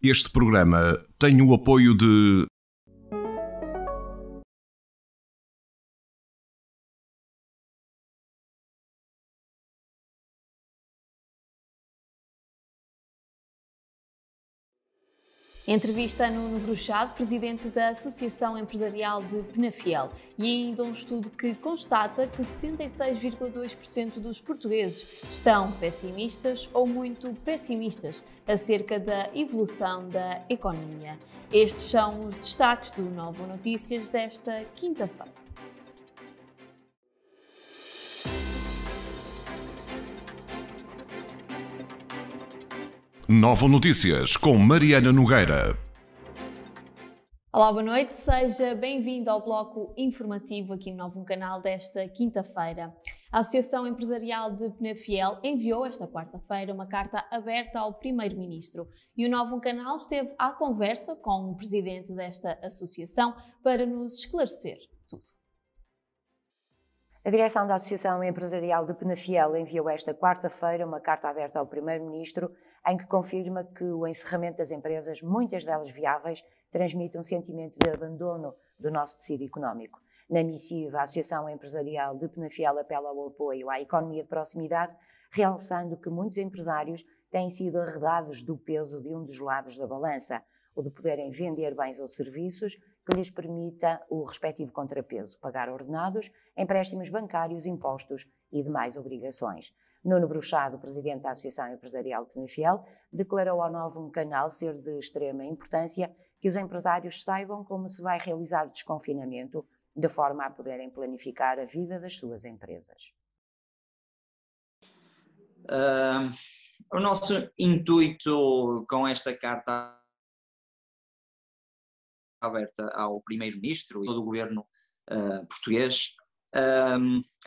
Este programa tem o apoio de... Entrevista a Nuno Bruxado, presidente da Associação Empresarial de Penafiel, e ainda um estudo que constata que 76,2% dos portugueses estão pessimistas ou muito pessimistas acerca da evolução da economia. Estes são os destaques do Novo Notícias desta quinta-feira. Novo Notícias, com Mariana Nogueira. Olá, boa noite, seja bem-vindo ao bloco informativo aqui no Novo Canal desta quinta-feira. A Associação Empresarial de Penafiel enviou esta quarta-feira uma carta aberta ao Primeiro-Ministro e o Novo Canal esteve à conversa com o presidente desta associação para nos esclarecer tudo. A direção da Associação Empresarial de Penafiel enviou esta quarta-feira uma carta aberta ao Primeiro-Ministro em que confirma que o encerramento das empresas, muitas delas viáveis, transmite um sentimento de abandono do nosso tecido económico. Na missiva, a Associação Empresarial de Penafiel apela ao apoio à economia de proximidade, realçando que muitos empresários têm sido arredados do peso de um dos lados da balança, o de poderem vender bens ou serviços que lhes permita o respectivo contrapeso, pagar ordenados, empréstimos bancários, impostos e demais obrigações. Nuno Bruxado, presidente da Associação Empresarial de Penafiel, declarou ao Novo Canal ser de extrema importância que os empresários saibam como se vai realizar o desconfinamento, de forma a poderem planificar a vida das suas empresas. O nosso intuito com esta carta aberta ao Primeiro-Ministro e todo o governo português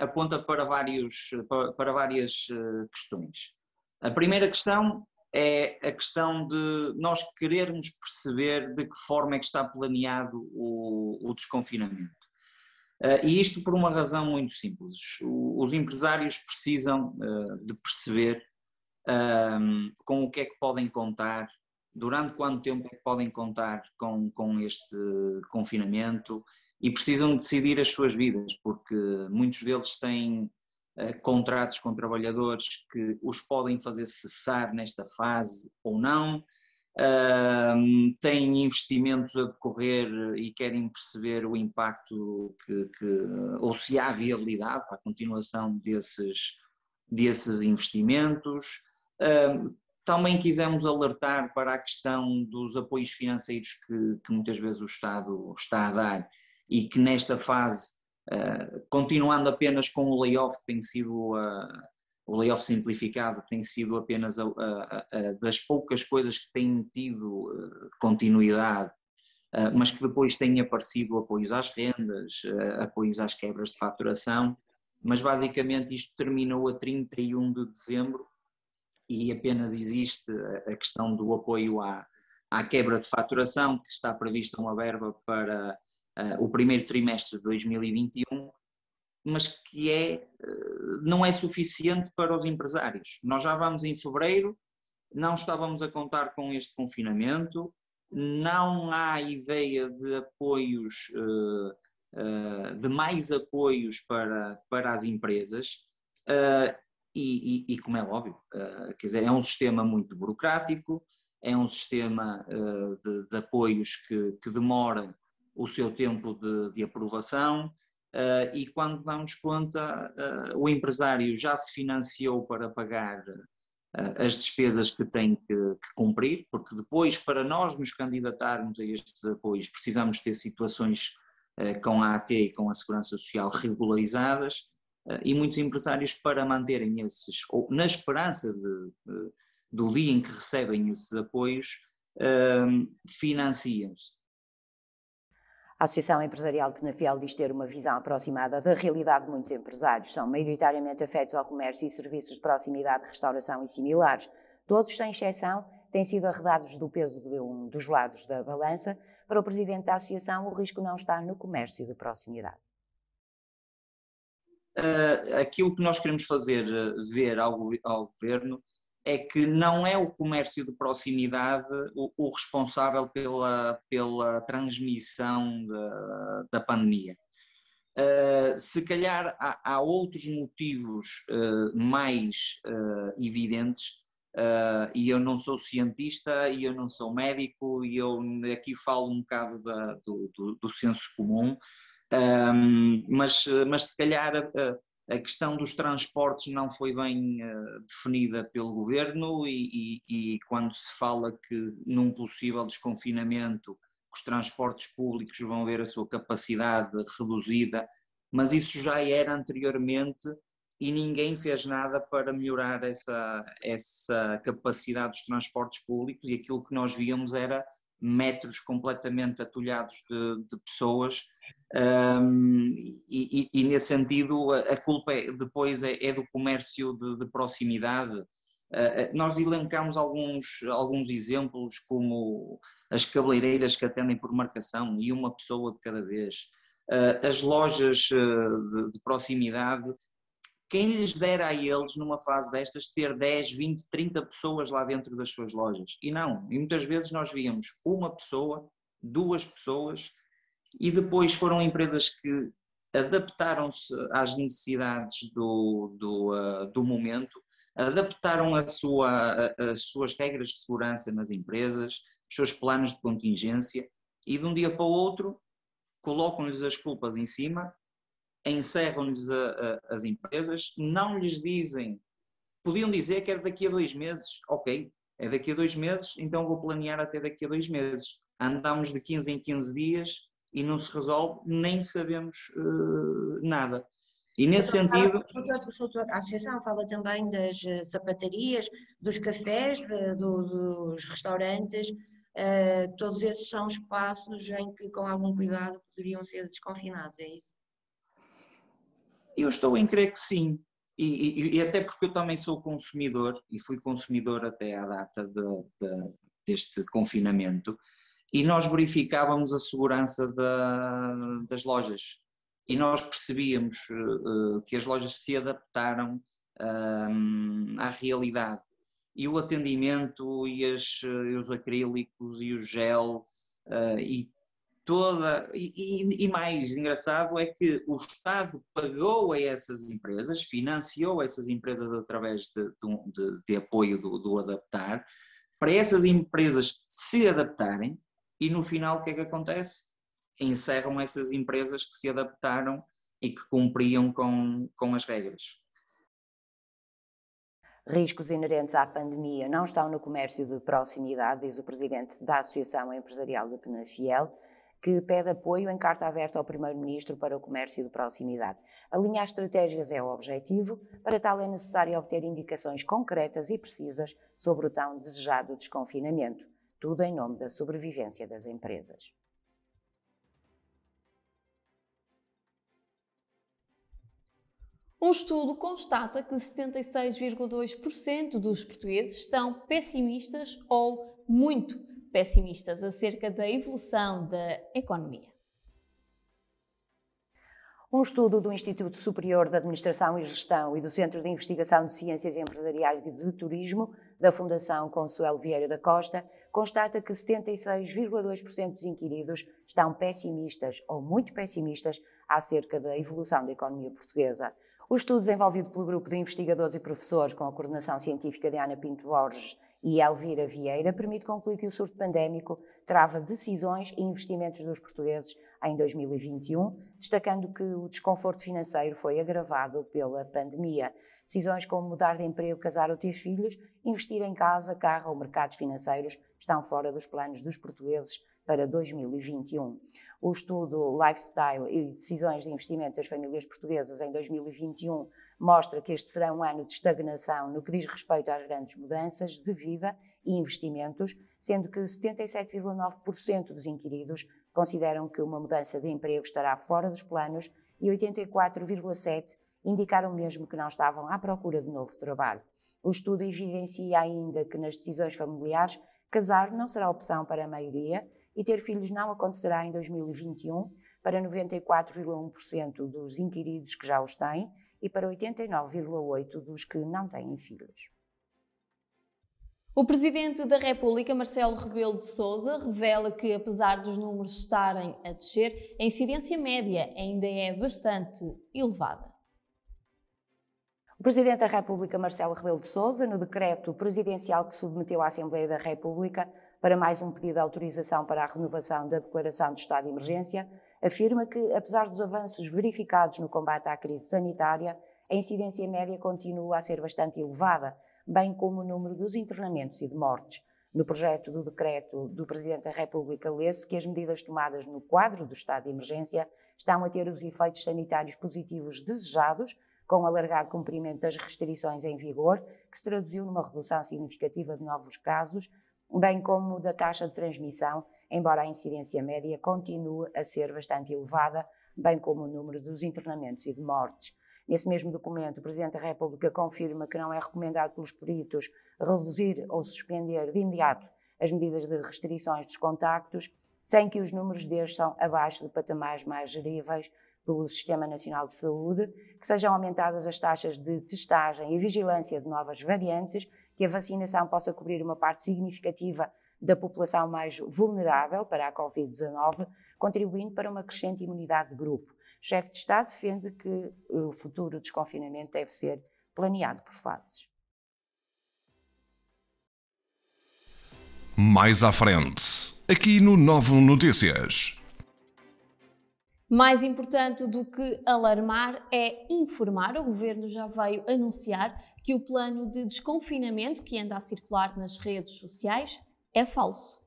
aponta para várias questões. A primeira questão é a questão de nós querermos perceber de que forma é que está planeado o desconfinamento. E isto por uma razão muito simples. Os empresários precisam de perceber com o que é que podem contar, durante quanto tempo é que podem contar com este confinamento e precisam decidir as suas vidas, porque muitos deles têm contratos com trabalhadores que os podem fazer cessar nesta fase ou não, têm investimentos a decorrer e querem perceber o impacto ou se há viabilidade para a continuação desses investimentos. Também quisemos alertar para a questão dos apoios financeiros que muitas vezes o Estado está a dar e que nesta fase, continuando apenas com o layoff, que tem sido o layoff simplificado, tem sido apenas das poucas coisas que têm tido continuidade, mas que depois têm aparecido apoios às rendas, apoios às quebras de faturação, mas basicamente isto terminou a 31 de dezembro e apenas existe a questão do apoio à quebra de faturação, que está prevista uma verba para o primeiro trimestre de 2021, mas que não é suficiente para os empresários. Nós já vamos em fevereiro, não estávamos a contar com este confinamento, não há ideia de apoios, de mais apoios para as empresas, e como é óbvio, quer dizer, é um sistema muito burocrático, é um sistema de apoios que demora o seu tempo de aprovação, e quando damos conta, o empresário já se financiou para pagar as despesas que tem que cumprir, porque depois, para nós nos candidatarmos a estes apoios, precisamos ter situações com a AT e com a Segurança Social regularizadas, e muitos empresários, para manterem esses, ou na esperança do dia em que recebem esses apoios, financiam-se. A Associação Empresarial de Penafiel diz ter uma visão aproximada da realidade de muitos empresários. São maioritariamente afetos ao comércio e serviços de proximidade, restauração e similares. Todos, sem exceção, têm sido arredados do peso de um dos lados da balança. Para o presidente da associação, o risco não está no comércio de proximidade. Aquilo que nós queremos fazer ver ao governo é que não é o comércio de proximidade o responsável pela transmissão da pandemia. Se calhar há outros motivos mais evidentes, e eu não sou cientista e eu não sou médico e eu aqui falo um bocado do senso comum, mas se calhar a questão dos transportes não foi bem definida pelo governo e quando se fala que num possível desconfinamento que os transportes públicos vão ver a sua capacidade reduzida, mas isso já era anteriormente e ninguém fez nada para melhorar essa capacidade dos transportes públicos e aquilo que nós víamos era metros completamente atulhados de pessoas. E nesse sentido a culpa depois é do comércio de proximidade. Nós elencamos alguns exemplos como as cabeleireiras que atendem por marcação e uma pessoa de cada vez, as lojas de proximidade, quem lhes dera a eles numa fase destas ter 10, 20, 30 pessoas lá dentro das suas lojas, e não, e muitas vezes nós víamos uma pessoa, duas pessoas, e depois foram empresas que adaptaram-se às necessidades do momento, adaptaram as suas regras de segurança nas empresas, os seus planos de contingência, e de um dia para o outro colocam-lhes as culpas em cima, encerram-lhes as empresas, não lhes dizem, podiam dizer que era daqui a 2 meses, ok, é daqui a 2 meses, então vou planear até daqui a 2 meses. Andamos de 15 em 15 dias e não se resolve, nem sabemos nada. E nesse sentido... A associação fala também das sapatarias, dos cafés, dos restaurantes, todos esses são espaços em que com algum cuidado poderiam ser desconfinados, é isso? Eu estou em crer que sim, e até porque eu também sou consumidor, e fui consumidor até à data deste confinamento, e nós verificávamos a segurança das lojas, e nós percebíamos que as lojas se adaptaram à realidade, e o atendimento, e os acrílicos, e o gel, e mais engraçado é que o Estado pagou a essas empresas, financiou essas empresas através de apoio do Adaptar, para essas empresas se adaptarem, e no final o que é que acontece? Encerram essas empresas que se adaptaram e que cumpriam com as regras. Riscos inerentes à pandemia não estão no comércio de proximidade, diz o presidente da Associação Empresarial de Penafiel, que pede apoio em carta aberta ao Primeiro-Ministro para o comércio de proximidade. Alinhar estratégias é o objetivo, para tal é necessário obter indicações concretas e precisas sobre o tão desejado desconfinamento, tudo em nome da sobrevivência das empresas. Um estudo constata que 76,2% dos portugueses estão pessimistas ou muito pessimistas acerca da evolução da economia. Um estudo do Instituto Superior de Administração e Gestão e do Centro de Investigação de Ciências Empresariais e de Turismo, da Fundação Consuelo Vieira da Costa, constata que 76,2% dos inquiridos estão pessimistas ou muito pessimistas acerca da evolução da economia portuguesa. O estudo, desenvolvido pelo grupo de investigadores e professores com a coordenação científica de Ana Pinto Borges e Elvira Vieira, permite concluir que o surto pandémico trava decisões e investimentos dos portugueses em 2021, destacando que o desconforto financeiro foi agravado pela pandemia. Decisões como mudar de emprego, casar ou ter filhos, investir em casa, carro ou mercados financeiros estão fora dos planos dos portugueses para 2021. O estudo Lifestyle e Decisões de Investimento das Famílias Portuguesas em 2021 mostra que este será um ano de estagnação no que diz respeito às grandes mudanças de vida e investimentos, sendo que 77,9% dos inquiridos consideram que uma mudança de emprego estará fora dos planos e 84,7% indicaram mesmo que não estavam à procura de novo trabalho. O estudo evidencia ainda que nas decisões familiares, casar não será opção para a maioria e ter filhos não acontecerá em 2021 para 94,1% dos inquiridos que já os têm e para 89,8% dos que não têm filhos. O Presidente da República, Marcelo Rebelo de Sousa, revela que, apesar dos números estarem a descer, a incidência média ainda é bastante elevada. O Presidente da República, Marcelo Rebelo de Sousa, no decreto presidencial que submeteu à Assembleia da República para mais um pedido de autorização para a renovação da declaração de estado de emergência, afirma que, apesar dos avanços verificados no combate à crise sanitária, a incidência média continua a ser bastante elevada, bem como o número dos internamentos e de mortes. No projeto do decreto do Presidente da República lê-se que as medidas tomadas no quadro do estado de emergência estão a ter os efeitos sanitários positivos desejados, com o alargado cumprimento das restrições em vigor, que se traduziu numa redução significativa de novos casos, bem como da taxa de transmissão, embora a incidência média continue a ser bastante elevada, bem como o número dos internamentos e de mortes. Nesse mesmo documento, o Presidente da República confirma que não é recomendado pelos peritos reduzir ou suspender de imediato as medidas de restrições dos contactos, sem que os números desçam abaixo de patamares mais geríveis pelo Sistema Nacional de Saúde, que sejam aumentadas as taxas de testagem e vigilância de novas variantes, que a vacinação possa cobrir uma parte significativa da população mais vulnerável para a Covid-19, contribuindo para uma crescente imunidade de grupo. O chefe de Estado defende que o futuro desconfinamento deve ser planeado por fases. Mais à frente, aqui no Novo Notícias. Mais importante do que alarmar é informar. O Governo já veio anunciar que o plano de desconfinamento que anda a circular nas redes sociais é falso.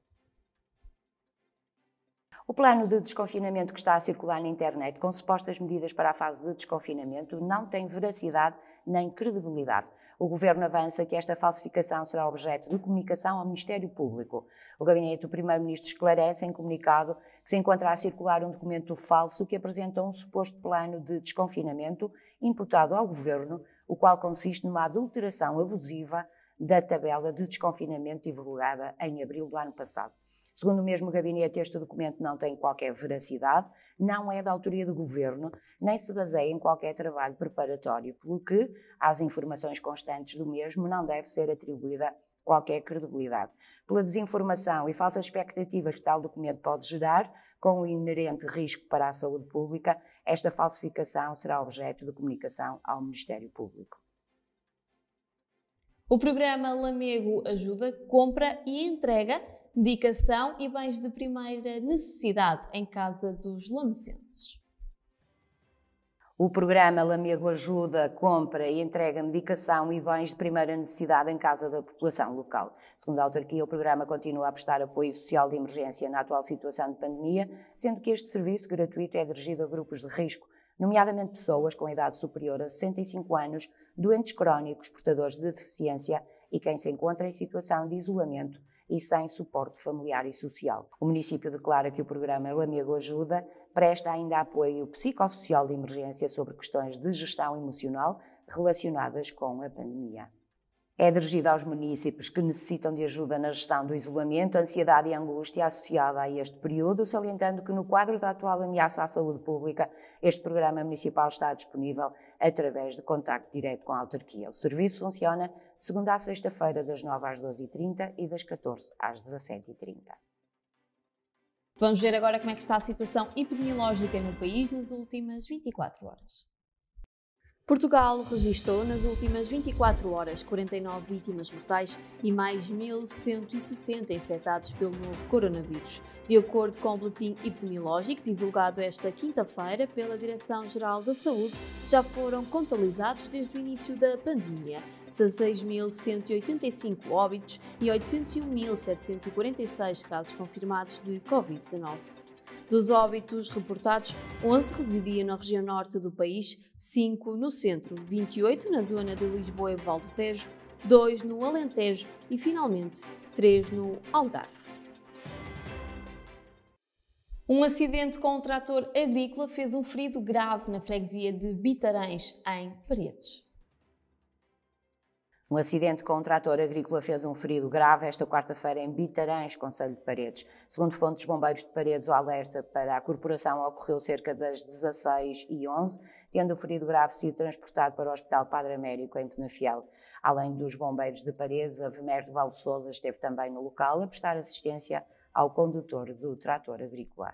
O plano de desconfinamento que está a circular na internet com supostas medidas para a fase de desconfinamento não tem veracidade nem credibilidade. O Governo avança que esta falsificação será objeto de comunicação ao Ministério Público. O Gabinete do Primeiro-Ministro esclarece em comunicado que se encontra a circular um documento falso que apresenta um suposto plano de desconfinamento imputado ao Governo, o qual consiste numa adulteração abusiva da tabela de desconfinamento divulgada em abril do ano passado. Segundo o mesmo gabinete, este documento não tem qualquer veracidade, não é da autoria do Governo, nem se baseia em qualquer trabalho preparatório, pelo que, às informações constantes do mesmo, não deve ser atribuída qualquer credibilidade. Pela desinformação e falsas expectativas que tal documento pode gerar, com o inerente risco para a saúde pública, esta falsificação será objeto de comunicação ao Ministério Público. O programa Lamego ajuda, compra e entrega medicação e bens de primeira necessidade em casa dos lamecenses. O programa Lamego ajuda, compra e entrega medicação e bens de primeira necessidade em casa da população local. Segundo a autarquia, o programa continua a prestar apoio social de emergência na atual situação de pandemia, sendo que este serviço gratuito é dirigido a grupos de risco, nomeadamente pessoas com idade superior a 65 anos, doentes crónicos, portadores de deficiência e quem se encontra em situação de isolamento e sem suporte familiar e social. O município declara que o programa Lamego Ajuda presta ainda apoio psicossocial de emergência sobre questões de gestão emocional relacionadas com a pandemia. É dirigido aos municípios que necessitam de ajuda na gestão do isolamento, ansiedade e angústia associada a este período, salientando que no quadro da atual ameaça à saúde pública, este programa municipal está disponível através de contacto direto com a autarquia. O serviço funciona de segunda a sexta-feira, das 9 às 12h30 e das 14 às 17h30. Vamos ver agora como é que está a situação epidemiológica no país nas últimas 24 horas. Portugal registrou nas últimas 24 horas 49 vítimas mortais e mais 1.160 infectados pelo novo coronavírus. De acordo com o boletim epidemiológico divulgado esta quinta-feira pela Direção-Geral da Saúde, já foram contabilizados desde o início da pandemia 16.185 óbitos e 801.746 casos confirmados de Covid-19. Dos óbitos reportados, 11 residiam na região norte do país, 5 no centro, 28 na zona de Lisboa e Val do Tejo, 2 no Alentejo e, finalmente, 3 no Algarve. Um acidente com um trator agrícola fez um ferido grave na freguesia de Bitarães, em Paredes. Um acidente com um trator agrícola fez um ferido grave esta quarta-feira em Bitarães, concelho de Paredes. Segundo fontes de bombeiros de Paredes, o alerta para a corporação ocorreu cerca das 16h11, tendo o ferido grave sido transportado para o Hospital Padre Américo, em Penafiel. Além dos bombeiros de Paredes, a VMER de Valde Sousa esteve também no local a prestar assistência ao condutor do trator agrícola.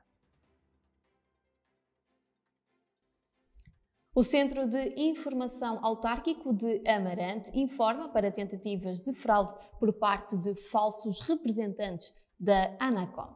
O Centro de Informação Autárquico de Amarante informa para tentativas de fraude por parte de falsos representantes da ANACOM.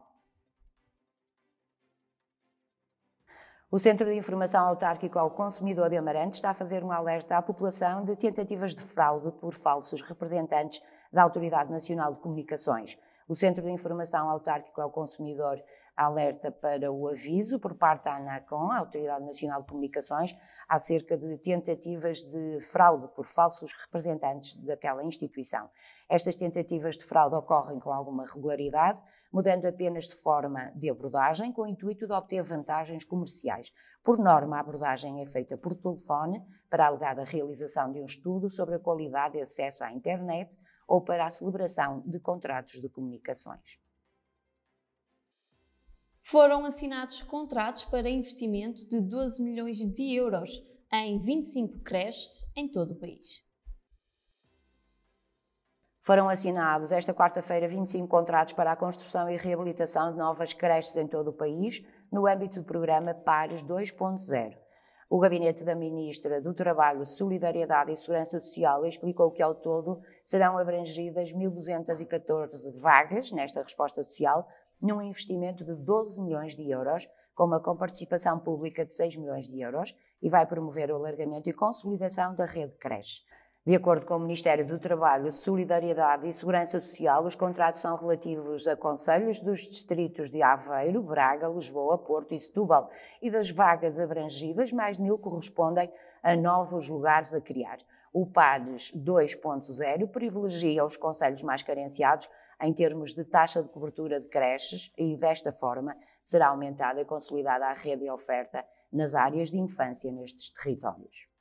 O Centro de Informação Autárquico ao Consumidor de Amarante está a fazer um alerta à população de tentativas de fraude por falsos representantes da Autoridade Nacional de Comunicações. O Centro de Informação Autárquico ao Consumidor alerta para o aviso por parte da ANACOM, a Autoridade Nacional de Comunicações, acerca de tentativas de fraude por falsos representantes daquela instituição. Estas tentativas de fraude ocorrem com alguma regularidade, mudando apenas de forma de abordagem, com o intuito de obter vantagens comerciais. Por norma, a abordagem é feita por telefone, para a alegada realização de um estudo sobre a qualidade de acesso à internet ou para a celebração de contratos de comunicações. Foram assinados contratos para investimento de 12 milhões de euros em 25 creches em todo o país. Foram assinados esta quarta-feira 25 contratos para a construção e reabilitação de novas creches em todo o país, no âmbito do programa Pares 2.0. O gabinete da Ministra do Trabalho, Solidariedade e Segurança Social explicou que, ao todo, serão abrangidas 1.214 vagas nesta resposta social, num investimento de 12 milhões de euros, com uma comparticipação pública de 6 milhões de euros, e vai promover o alargamento e consolidação da rede creche. De acordo com o Ministério do Trabalho, Solidariedade e Segurança Social, os contratos são relativos a concelhos dos distritos de Aveiro, Braga, Lisboa, Porto e Setúbal, e das vagas abrangidas, mais de 1.000 correspondem a novos lugares a criar. O PARES 2.0 privilegia os concelhos mais carenciados em termos de taxa de cobertura de creches e, desta forma, será aumentada e consolidada a rede de oferta nas áreas de infância nestes territórios.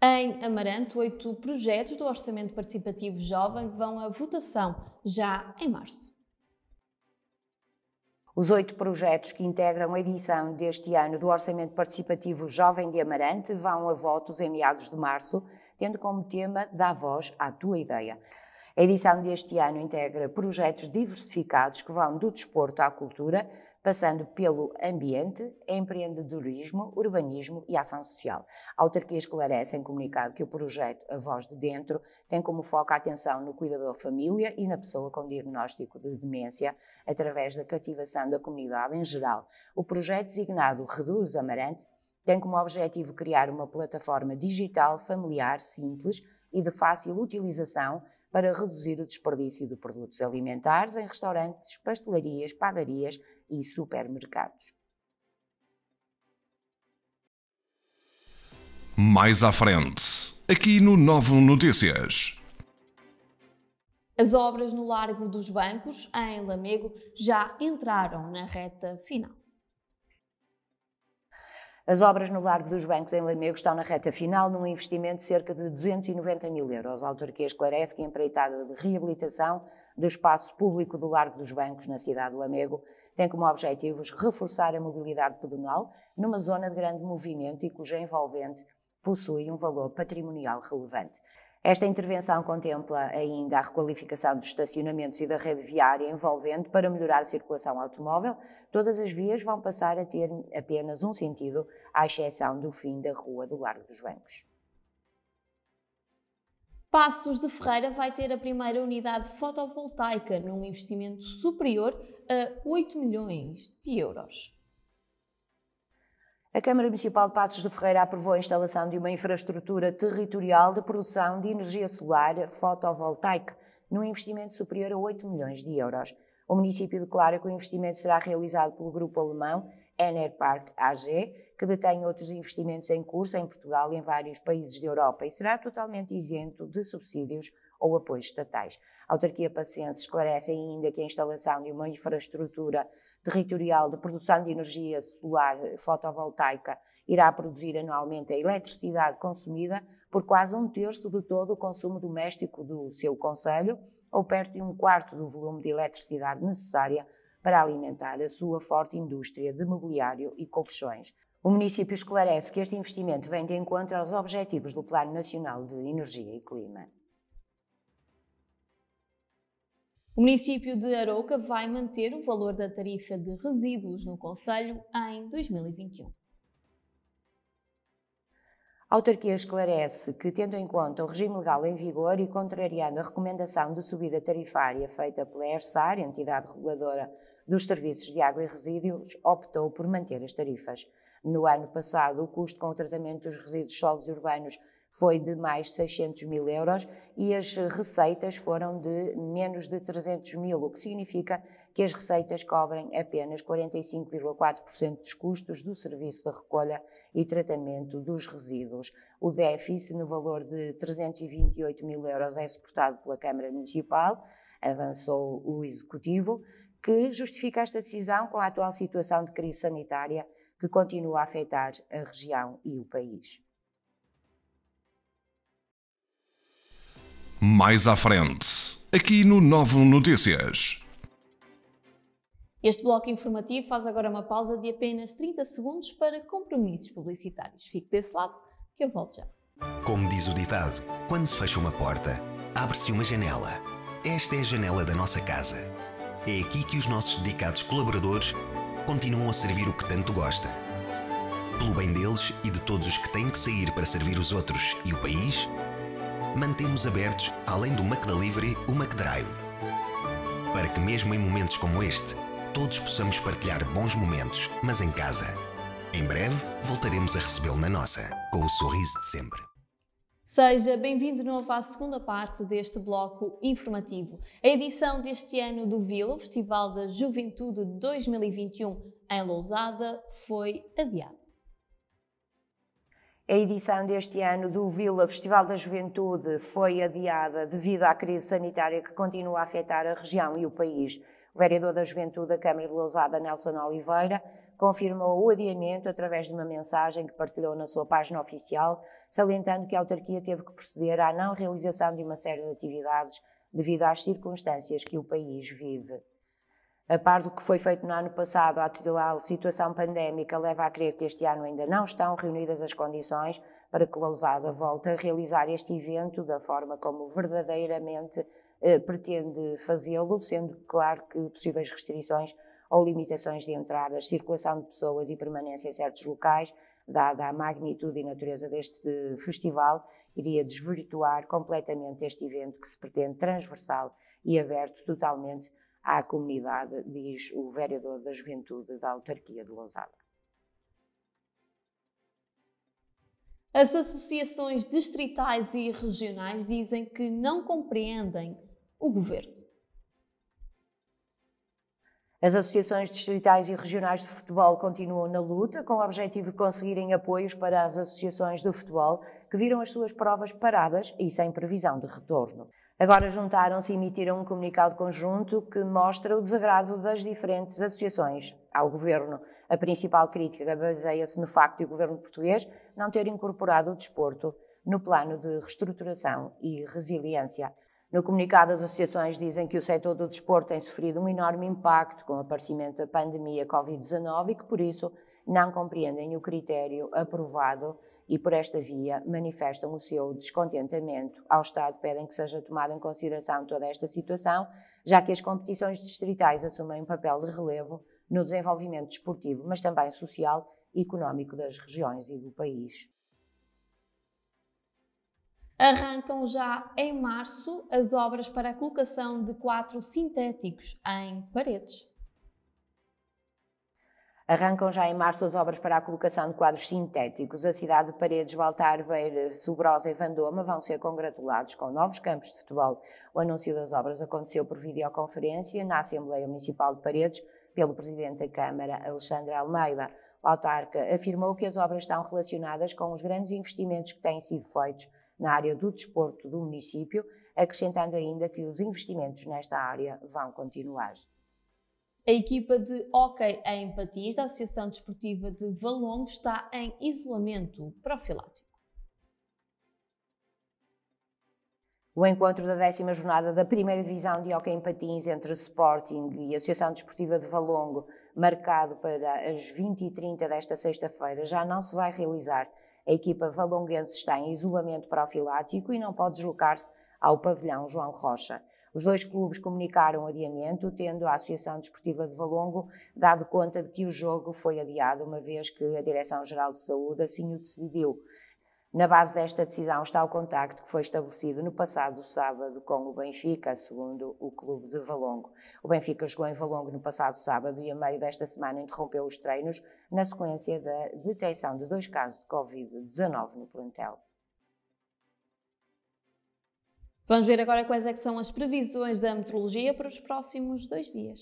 Em Amarante, 8 projetos do Orçamento Participativo Jovem vão à votação já em março. Os 8 projetos que integram a edição deste ano do Orçamento Participativo Jovem de Amarante vão a votos em meados de março, tendo como tema Dá voz à tua ideia. A edição deste ano integra projetos diversificados que vão do desporto à cultura, passando pelo ambiente, empreendedorismo, urbanismo e ação social. A autarquia esclarece em comunicado que o projeto A Voz de Dentro tem como foco a atenção no cuidador da família e na pessoa com diagnóstico de demência, através da cativação da comunidade em geral. O projeto designado Reduz Amarante tem como objetivo criar uma plataforma digital familiar, simples e de fácil utilização para reduzir o desperdício de produtos alimentares em restaurantes, pastelarias, padarias e supermercados. Mais à frente, aqui no Novo Notícias. As obras no Largo dos Bancos, em Lamego, já entraram na reta final. As obras no Largo dos Bancos em Lamego estão na reta final, num investimento de cerca de 290 mil euros. A autarquia esclarece que a empreitada de reabilitação do espaço público do Largo dos Bancos, na cidade de Lamego, tem como objetivos reforçar a mobilidade pedonal numa zona de grande movimento e cuja envolvente possui um valor patrimonial relevante. Esta intervenção contempla ainda a requalificação dos estacionamentos e da rede viária envolvente para melhorar a circulação automóvel. Todas as vias vão passar a ter apenas um sentido, à exceção do fim da rua do Largo dos Bancos. Passos de Ferreira vai ter a primeira unidade fotovoltaica num investimento superior a 8 milhões de euros. A Câmara Municipal de Passos de Ferreira aprovou a instalação de uma infraestrutura territorial de produção de energia solar fotovoltaica, num investimento superior a 8 milhões de euros. O município declara que o investimento será realizado pelo grupo alemão Enerpark AG, que detém outros investimentos em curso em Portugal e em vários países da Europa, e será totalmente isento de subsídios ou apoios estatais. A autarquia pacense esclarece ainda que a instalação de uma infraestrutura territorial de produção de energia solar fotovoltaica irá produzir anualmente a eletricidade consumida por quase 1/3 de todo o consumo doméstico do seu concelho, ou perto de 1/4 do volume de eletricidade necessária para alimentar a sua forte indústria de mobiliário e colchões. O município esclarece que este investimento vem de encontro aos objetivos do Plano Nacional de Energia e Clima. O município de Arouca vai manter o valor da tarifa de resíduos no concelho em 2021. A autarquia esclarece que, tendo em conta o regime legal em vigor e contrariando a recomendação de subida tarifária feita pela ERSAR, entidade reguladora dos serviços de água e resíduos, optou por manter as tarifas. No ano passado, o custo com o tratamento dos resíduos sólidos urbanos foi de mais de 600 mil euros e as receitas foram de menos de 300 mil, o que significa que as receitas cobrem apenas 45,4% dos custos do serviço de recolha e tratamento dos resíduos. O déficit, no valor de 328 mil euros, é suportado pela Câmara Municipal, avançou o Executivo, que justifica esta decisão com a atual situação de crise sanitária que continua a afetar a região e o país. Mais à frente, aqui no 9 Notícias. Este bloco informativo faz agora uma pausa de apenas 30 segundos para compromissos publicitários. Fique desse lado que eu volto já. Como diz o ditado, quando se fecha uma porta, abre-se uma janela. Esta é a janela da nossa casa. É aqui que os nossos dedicados colaboradores continuam a servir o que tanto gosta. Pelo bem deles e de todos os que têm que sair para servir os outros e o país, mantemos abertos, além do McDelivery, o McDrive. Para que mesmo em momentos como este, todos possamos partilhar bons momentos, mas em casa. Em breve, voltaremos a recebê-lo na nossa, com o sorriso de sempre. Seja bem-vindo de novo à segunda parte deste bloco informativo. A edição deste ano do VILA, o Festival da Juventude 2021 em Lousada, foi adiada. A edição deste ano do VILA, Festival da Juventude, foi adiada devido à crise sanitária que continua a afetar a região e o país. O vereador da Juventude da Câmara de Lousada, Nelson Oliveira, confirmou o adiamento através de uma mensagem que partilhou na sua página oficial, salientando que a autarquia teve que proceder à não realização de uma série de atividades devido às circunstâncias que o país vive. A par do que foi feito no ano passado, a atual situação pandémica leva a crer que este ano ainda não estão reunidas as condições para que Lousada volte a realizar este evento da forma como verdadeiramente pretende fazê-lo, sendo claro que possíveis restrições ou limitações de entradas, circulação de pessoas e permanência em certos locais, dada a magnitude e natureza deste festival, iria desvirtuar completamente este evento que se pretende transversal e aberto totalmente à comunidade, diz o vereador da Juventude da autarquia de Lousada. As associações distritais e regionais dizem que não compreendem o governo. As associações distritais e regionais de futebol continuam na luta, com o objetivo de conseguirem apoios para as associações de futebol que viram as suas provas paradas e sem previsão de retorno. Agora juntaram-se e emitiram um comunicado conjunto que mostra o desagrado das diferentes associações ao governo. A principal crítica baseia-se no facto de o governo português não ter incorporado o desporto no plano de reestruturação e resiliência. No comunicado, as associações dizem que o setor do desporto tem sofrido um enorme impacto com o aparecimento da pandemia Covid-19 e que, por isso, não compreendem o critério aprovado e, por esta via, manifestam o seu descontentamento. Ao Estado pedem que seja tomada em consideração toda esta situação, já que as competições distritais assumem um papel de relevo no desenvolvimento desportivo, mas também social e económico das regiões e do país. Arrancam já em março as obras para a colocação de quadros sintéticos em paredes. Arrancam já em março as obras para a colocação de quadros sintéticos. A cidade de Paredes, Baltar, Beira, Sobrosa e Vandoma vão ser congratulados com novos campos de futebol. O anúncio das obras aconteceu por videoconferência na Assembleia Municipal de Paredes pelo Presidente da Câmara, Alexandre Almeida. O autarca afirmou que as obras estão relacionadas com os grandes investimentos que têm sido feitos na área do desporto do município, acrescentando ainda que os investimentos nesta área vão continuar. A equipa de hóquei em patins da Associação Desportiva de Valongo está em isolamento profilático. O encontro da 10ª jornada da primeira divisão de hóquei em patins entre Sporting e Associação Desportiva de Valongo, marcado para as 20h30 desta sexta-feira, já não se vai realizar. A equipa valonguense está em isolamento profilático e não pode deslocar-se ao pavilhão João Rocha. Os dois clubes comunicaram o adiamento, tendo a Associação Desportiva de Valongo dado conta de que o jogo foi adiado, uma vez que a Direção-Geral de Saúde assim o decidiu. Na base desta decisão está o contacto que foi estabelecido no passado sábado com o Benfica, segundo o clube de Valongo. O Benfica jogou em Valongo no passado sábado e a meio desta semana interrompeu os treinos na sequência da detecção de 2 casos de Covid-19 no plantel. Vamos ver agora quais é que são as previsões da meteorologia para os próximos 2 dias.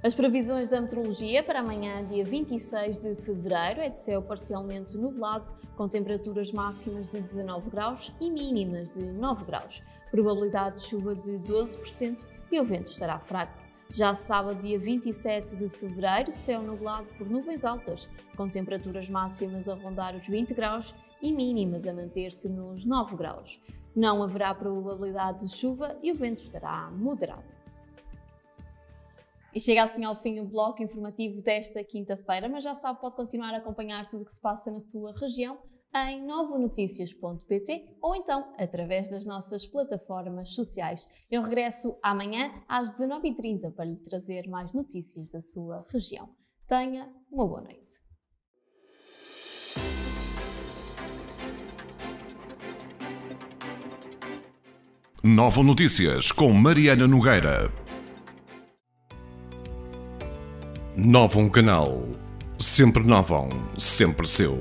As previsões da meteorologia para amanhã, dia 26 de fevereiro, é de céu parcialmente nublado, com temperaturas máximas de 19 graus e mínimas de 9 graus. Probabilidade de chuva de 12% e o vento estará fraco. Já sábado, dia 27 de fevereiro, céu nublado por nuvens altas, com temperaturas máximas a rondar os 20 graus e mínimas a manter-se nos 9 graus. Não haverá probabilidade de chuva e o vento estará moderado. E chega assim ao fim o bloco informativo desta quinta-feira, mas já sabe, pode continuar a acompanhar tudo o que se passa na sua região em novonoticias.pt ou então através das nossas plataformas sociais. Eu regresso amanhã às 19h30 para lhe trazer mais notícias da sua região. Tenha uma boa noite. Novo Notícias com Mariana Nogueira. Novo canal. Sempre novo, sempre seu.